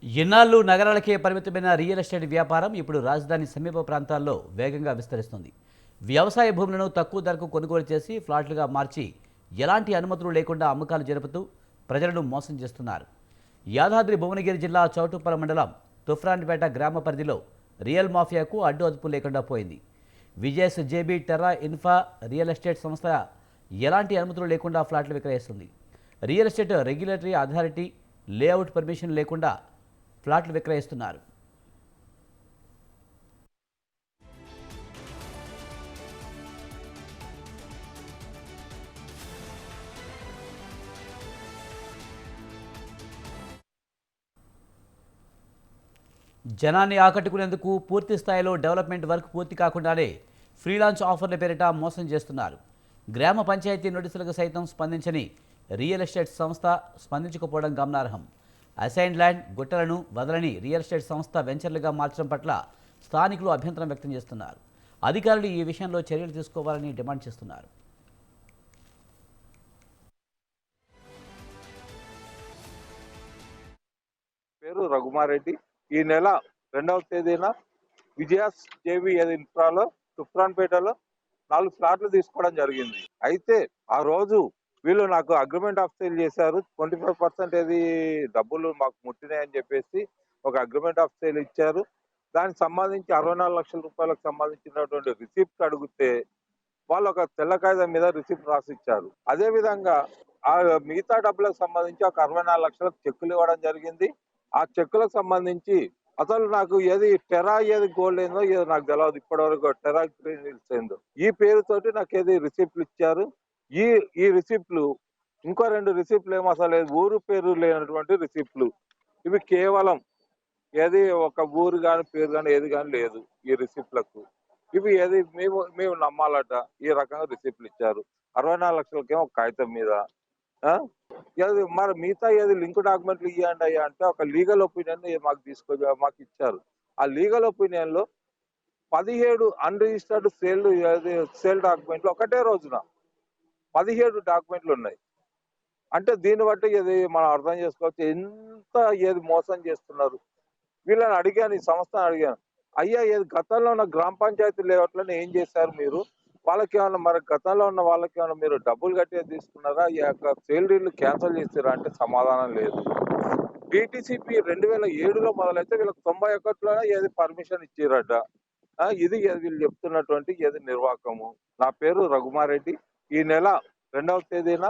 ఇన్నాళ్లు నగరాలకే పరిమితమైన real estate వ్యాపారం ఇప్పుడు రాజధాని సమీప ప్రాంతాల్లో వేగంగా విస్తరిస్తుంది. వ్యవసాయ భూములను తక్కువ ధరకు కొనుగోలు చేసి ఫ్లాట్లుగా మార్చి ఎలాంటి అనుమతులు లేకుండా అమ్మకాలు జరుపుతూ ప్రజలను మోసం చేస్తున్నారు. యాదాద్రి భువనగిరి జిల్లా చౌటుప్పల మండలం తుఫ్రాన్పేట గ్రామ పరిధిలో రియల్ మాఫియాకు అడ్డు అదుపు లేకుండా పోయింది. Vijayas JB Terra Infra real estate సంస్థ ఎలాంటి అనుమతులు లేకుండా ఫ్లాట్లు విక్రయిస్తుంది. Real estate regulatory authority layout permission లేకుండా ఫ్లాట్లు విక్రయిస్తున్నారు. జనాన్ని ఆకట్టుకునేందుకు పూర్తి స్థాయిలో డెవలప్మెంట్ వర్క్ పూర్తి కాకుండానే ఫ్రీలాన్స్ ఆఫర్ల పేరిట మోసం చేస్తున్నారు. గ్రామ పంచాయతీ నోటీసులకు సైతం స్పందించని రియల్ ఎస్టేట్ సంస్థ స్పందించకపోవడం గమనార్హం. అసైన్ ల్యాండ్ గుట్టలను వదలని రియల్ ఎస్టేట్ సంస్థ వెంచర్లుగా మార్చడం పట్ల స్థానికులు అభ్యంతరం వ్యక్తం చేస్తున్నారు. అధికారులు ఈ విషయంలో చర్యలు తీసుకోవాలని డిమాండ్ చేస్తున్నారు. పేరు రఘుమారెడ్డి. ఈ నెల 2వ తేదీన విజయాస్ జేవి ఇన్ఫ్రాలో తుఫ్రాన్పేటలో 4 ఫ్లాట్లు తీసుకోవడం జరిగింది. అయితే ఆ రోజు వీళ్ళు నాకు అగ్రిమెంట్ ఆఫ్ సేల్ చేశారు. 25% ఏది డబ్బులు మాకు ముట్టినాయని చెప్పేసి ఒక అగ్రిమెంట్ ఆఫ్ సేల్ ఇచ్చారు. దానికి సంబంధించి 64 లక్షల రూపాయలకు సంబంధించినటువంటి రిసిప్ట్ అడిగితే వాళ్ళు ఒక తెల్ల కాగితం మీద రిసిప్ట్ రాసి ఇచ్చారు. అదే విధంగా ఆ మిగతా డబ్బులకు సంబంధించి ఒక 64 లక్షలకు చెక్కులు ఇవ్వడం జరిగింది. ఆ చెక్కులకు సంబంధించి అసలు నాకు ఏది టెరా ఏది గోల్డ్ ఏందో ఏదో నాకు తెలియదు. ఇప్పటివరకు టెరా గ్రీన్స్ ఏందో ఈ పేరుతోటి నాకు ఏది రిసిప్ట్లు ఇచ్చారు. ఈ ఈ రిసిప్ట్లు ఇంకో 2 రిసిప్ట్లు ఏమో అసలు ఊరు పేరు లేనటువంటి రిసిప్ట్లు. ఇవి కేవలం ఏది ఒక ఊరు కానీ పేరు కానీ ఏది కానీ లేదు ఈ రిసిప్ట్లకు. ఇవి ఏది మేము నమ్మాలట. ఈ రకంగా రిసిప్ట్లు ఇచ్చారు. 64 లక్షలకేమో ఒక కాగితం మీద. ఏది మరి మిగతా ఏది లింక్ డాక్యుమెంట్లు ఇవ్వండి అయ్యా అంటే ఒక లీగల్ ఒపీనియన్ మాకు ఇచ్చారు. ఆ లీగల్ ఒపీనియన్ లో 17 అన్రిజిస్టర్డ్ సేల్ డాక్యుమెంట్లు ఒకటే రోజున 17 డాక్యుమెంట్లు ఉన్నాయి. అంటే దీన్ని బట్టి ఏది మనం అర్థం చేసుకోవచ్చు ఎంత ఏది మోసం చేస్తున్నారు. వీళ్ళని అడిగాను, ఈ సంస్థను అడిగాను, అయ్యా ఏది గతంలో ఉన్న గ్రామ పంచాయతీ లేఅవుట్లను ఏం చేశారు మీరు? వాళ్ళకి ఏమన్నా మరి గతంలో ఉన్న వాళ్ళకి ఏమన్నా మీరు డబ్బులు కట్టే తీసుకున్నారా? ఈ యొక్క సేల్ డీల్ క్యాన్సిల్ చేస్తారా అంటే సమాధానం లేదు. డిటిసిపి 2007లో మొదలైతే వీళ్ళకి 91లోనే ఏది పర్మిషన్ ఇచ్చిరట. ఇది వీళ్ళు చెప్తున్నటువంటి ఏది నిర్వాహకము. నా పేరు రఘుమారెడ్డి. ఈ నెల 2వ తేదీన